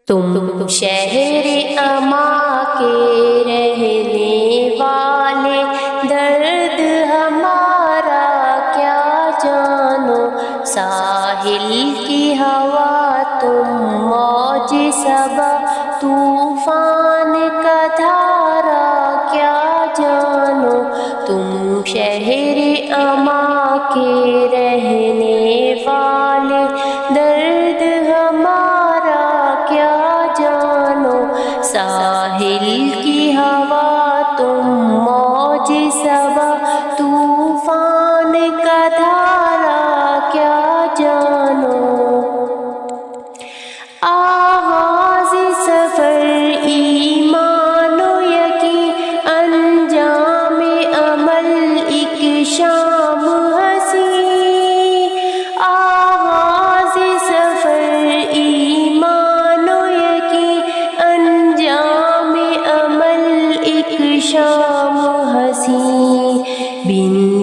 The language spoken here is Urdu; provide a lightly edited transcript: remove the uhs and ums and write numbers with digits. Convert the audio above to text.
تم شہر اما کے رہنے والے، درد ہمارا کیا جانو، ساحل کی ہوا تم موج صبا، طوفان کا دھارا کیا جانو، تم شہر اما کے رہنے والے، درد ہمارا کیا جانو، ساحل کی ہوا تم موج صبا، طوفان کا دھارا کیا جانو۔ آغاز سفر ایمان و یقین، انجام عمل ایک شام ہنسی، آغاز سفر ایمان و یقین، انجام عمل ایک شام ہنسی، بن